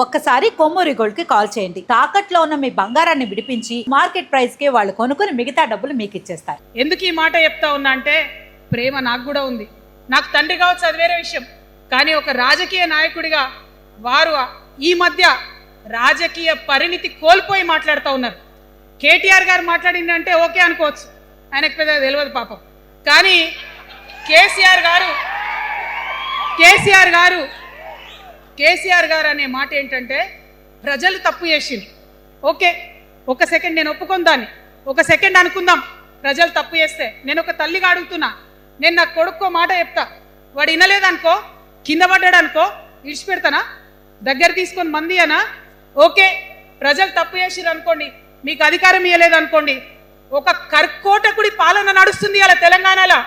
ఒక్కసారి కొమ్మూరి గోల్డ్ కి కాల్ చేయండి. తాకట్లో ఉన్న మీ బంగారాన్ని విడిపించి మార్కెట్ ప్రైస్ కి వాళ్ళు కొనుక్కుని మిగతా డబ్బులు మీకు ఇచ్చేస్తారు. ఎందుకు ఈ మాట చెప్తా ఉన్నా అంటే ప్రేమ నాకు కూడా ఉంది. నాకు తండ్రి కావచ్చు, అది వేరే విషయం. కానీ ఒక రాజకీయ నాయకుడిగా వారు ఈ మధ్య రాజకీయ పరిణితి కోల్పోయి మాట్లాడుతూ ఉన్నారు. కేటీఆర్ గారు మాట్లాడిందంటే ఓకే అనుకోవచ్చు, ఆయనకు పెద్దగా తెలియదు పాపం. కానీ కేసీఆర్ గారు అనే మాట ఏంటంటే ప్రజలు తప్పు చేసింది. ఓకే, ఒక సెకండ్ నేను ఒప్పుకొని దాన్ని ఒక సెకండ్ అనుకుందాం. ప్రజలు తప్పు చేస్తే నేను ఒక తల్లిగా అడుగుతున్నా, నేను నా కొడుకో మాట చెప్తా, వాడు వినలేదనుకో, కింద పడ్డాడు అనుకో, ఇడిచిపెడతానా? దగ్గర తీసుకొని మంది అనా? ఓకే, ప్రజలు తప్పు చేసిరు అనుకోండి, మీకు అధికారం ఇవ్వలేదు అనుకోండి, ఒక కర్కోటకుడి పాలన నడుస్తుంది అలా తెలంగాణలో.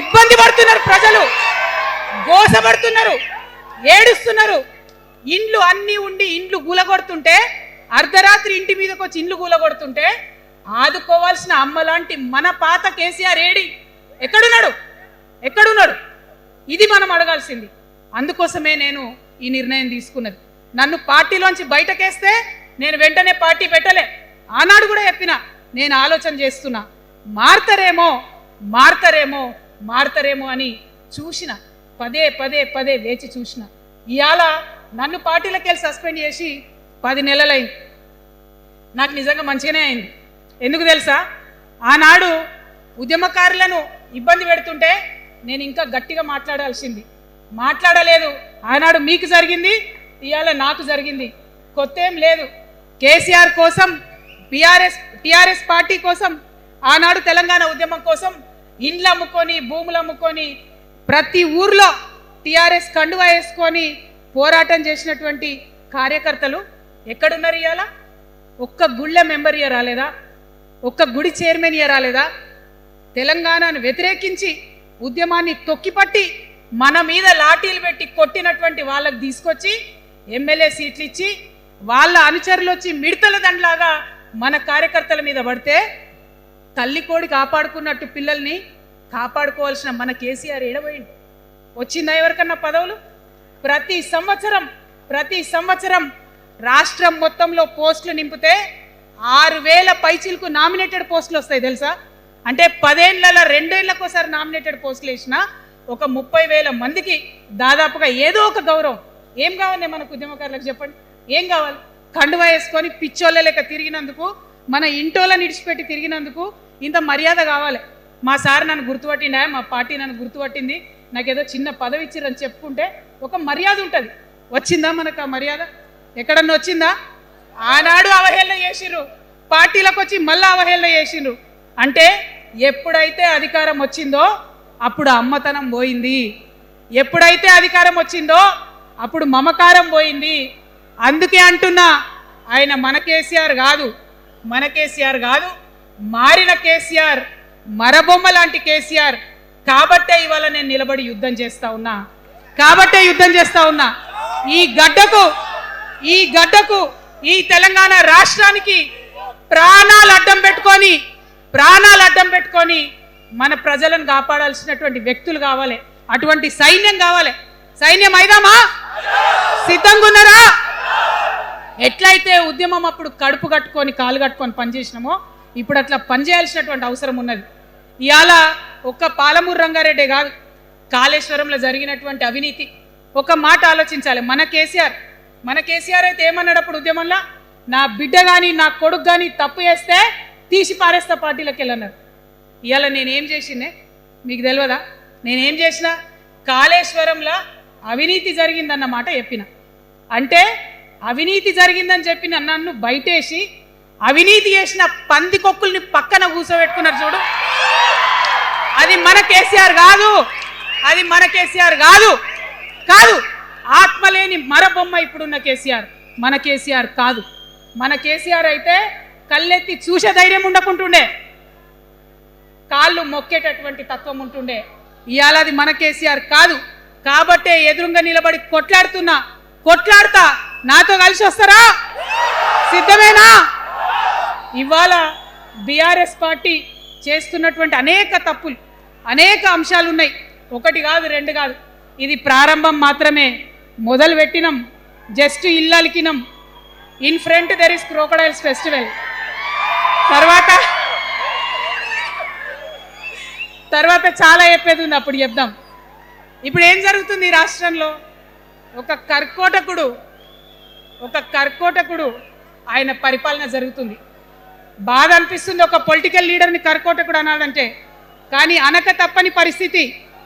ఇబ్బంది పడుతున్నారు ప్రజలు, గోసపడుతున్నారు, ఏడుస్తున్నారు. ఇండ్లు అన్నీ ఉండి ఇండ్లు గూలగొడుతుంటే, అర్ధరాత్రి ఇంటి మీదకి వచ్చి ఇండ్లు గూలగొడుతుంటే ఆదుకోవాల్సిన అమ్మలాంటి మన పాత కేసీఆర్ ఏడి? ఎక్కడున్నాడు? ఇది మనం అడగాల్సింది. అందుకోసమే నేను ఈ నిర్ణయం తీసుకున్నది. నన్ను పార్టీలోంచి బయటకేస్తే నేను వెంటనే పార్టీ పెట్టలే. ఆనాడు కూడా చెప్పిన, నేను ఆలోచన చేస్తున్నా, మారతారేమో అని చూసిన, పదే వేచి చూసిన. ఇవాళ నన్ను పార్టీలోకి వెళ్ళి సస్పెండ్ చేసి 10 నెలలైంది. నాకు నిజంగా మంచిగానే అయింది. ఎందుకు తెలుసా? ఆనాడు ఉద్యమకారులను ఇబ్బంది పెడుతుంటే నేను ఇంకా గట్టిగా మాట్లాడలేదు. ఆనాడు మీకు జరిగింది, ఇవాళ నాకు జరిగింది. కొత్త ఏం లేదు. కేసీఆర్ కోసం, టిఆర్ఎస్ పార్టీ కోసం, ఆనాడు తెలంగాణ ఉద్యమం కోసం ఇండ్లు అమ్ముకొని, భూములు అమ్ముకొని, ప్రతి ఊర్లో టిఆర్ఎస్ కండువా వేసుకొని పోరాటం చేసినటువంటి కార్యకర్తలు ఎక్కడున్నారు ఇవాళ? ఒక్క గుళ్ళ మెంబర్ ఇయర్ రాలేదా? ఒక్క గుడి చైర్మన్ ఇయర్ రాలేదా? తెలంగాణను వ్యతిరేకించి ఉద్యమాన్ని తొక్కిపట్టి మన మీద లాఠీలు పెట్టి కొట్టినటువంటి వాళ్ళకు తీసుకొచ్చి ఎమ్మెల్యే సీట్లు ఇచ్చి వాళ్ళ అనుచరులు వచ్చి మిడతల దండలాగా మన కార్యకర్తల మీద పడితే, తల్లి కోడి కాపాడుకున్నట్టు పిల్లల్ని కాపాడుకోవాల్సిన మన కేసీఆర్ ఏడబోయింది. వచ్చిందా ఎవరికన్నా పదవులు? ప్రతి సంవత్సరం రాష్ట్రం మొత్తంలో పోస్టులు నింపితే 6,000 పైచిలకు నామినేటెడ్ పోస్టులు వస్తాయి తెలుసా? అంటే 10 ఏళ్లలో 2 ఏళ్లకోసారి నామినేటెడ్ పోస్టులు వేసిన ఒక 30,000 మందికి దాదాపుగా ఏదో ఒక గౌరవం. ఏం కావాలి మనకు ఉద్యమకారులకు చెప్పండి? ఏం కావాలి? కండువా వేసుకొని పిచ్చోళ్ళ లెక్క తిరిగినందుకు, మన ఇంటోళ్ళని ఇడిచిపెట్టి తిరిగినందుకు ఇంత మర్యాద కావాలి. మా సార్ నన్ను గుర్తుపట్టిండా, మా పార్టీ నన్ను గుర్తుపట్టింది, నాకేదో చిన్న పదవి ఇచ్చిరని చెప్పుకుంటే ఒక మర్యాద ఉంటుంది. వచ్చిందా మనకు ఆ మర్యాద? ఎక్కడన్నా వచ్చిందా? ఆనాడు అవహేళన చేసిర్రు, పార్టీలకు వచ్చి మళ్ళీ అవహేళన చేసిర్రు. అంటే ఎప్పుడైతే అధికారం వచ్చిందో అప్పుడు అమ్మతనం పోయింది, ఎప్పుడైతే అధికారం వచ్చిందో అప్పుడు మమకారం పోయింది. అందుకే అంటున్నా, ఆయన మన కేసీఆర్ కాదు, మారిన కేసీఆర్, మరబొమ్మ లాంటి కేసీఆర్. కాబట్టే ఇవాళ నేను నిలబడి యుద్ధం చేస్తా ఉన్నా. ఈ గడ్డకు ఈ తెలంగాణ రాష్ట్రానికి ప్రాణాలు అడ్డం పెట్టుకొని మన ప్రజలను కాపాడాల్సినటువంటి వ్యక్తులు కావాలి, అటువంటి సైన్యం కావాలి. సైన్యం అయిదామా? సిద్ధంగా ఉన్నారా? ఎట్లయితే ఉద్యమం అప్పుడు కడుపు కట్టుకొని కాలు కట్టుకొని పనిచేసినామో ఇప్పుడు అట్లా పనిచేయాల్సినటువంటి అవసరం ఉన్నది. ఇవాళ ఒక్క పాలమూరు రంగారెడ్డి కాదు, కాళేశ్వరంలో జరిగినటువంటి అవినీతి. ఒక మాట ఆలోచించాలి. మన కేసీఆర్ అయితే ఏమన్నాడు అప్పుడు ఉద్యమంలో? నా బిడ్డ కానీ నా కొడుకు కానీ తప్పు చేస్తే తీసి పారేస్తా పార్టీలకు వెళ్ళన్నారు. ఇవాళ నేనేం చేసిందే మీకు తెలియదా? నేనేం చేసిన? కాళేశ్వరంలో అవినీతి జరిగిందన్నమాట చెప్పిన. అంటే అవినీతి జరిగిందని చెప్పిన నన్ను బయటేసి అవినీతి చేసిన పందికొక్కుల్ని పక్కన కూర్చోబెట్టుకున్నారు చూడు. అది మన కేసీఆర్ కాదు. ఆత్మలేని మరబొమ్మ ఇప్పుడున్న కేసీఆర్. మన కేసీఆర్ కాదు. మన కేసీఆర్ అయితే కళ్ళెత్తి చూసే ధైర్యం ఉండకుంటుండే, కాళ్ళు మొక్కేటటువంటి తత్వం ఉంటుండే. ఇవాళ అది మన కేసీఆర్ కాదు. కాబట్టే ఎదురుగా నిలబడి కొట్లాడుతా. నాతో కలిసి వస్తారా? సిద్ధమేనా? ఇవాళ బీఆర్ఎస్ పార్టీ చేస్తున్నటువంటి అనేక తప్పులు, అనేక అంశాలు ఉన్నాయి. 1 కాదు 2 కాదు. ఇది ప్రారంభం మాత్రమే. మొదలు పెట్టినాం, జస్ట్ ఇల్లలికినం, in front there is crocodiles festival. తర్వాత చాలా చెప్పేది ఉంది, అప్పుడు చెప్దాం. ఇప్పుడు ఏం జరుగుతుంది ఈ రాష్ట్రంలో? ఒక కర్కోటకుడు ఆయన పరిపాలన జరుగుతుంది. బాధ అనిపిస్తుంది ఒక పొలిటికల్ లీడర్ని కర్కోటకుడు అనాలంటే, కానీ అనక తప్పని పరిస్థితి.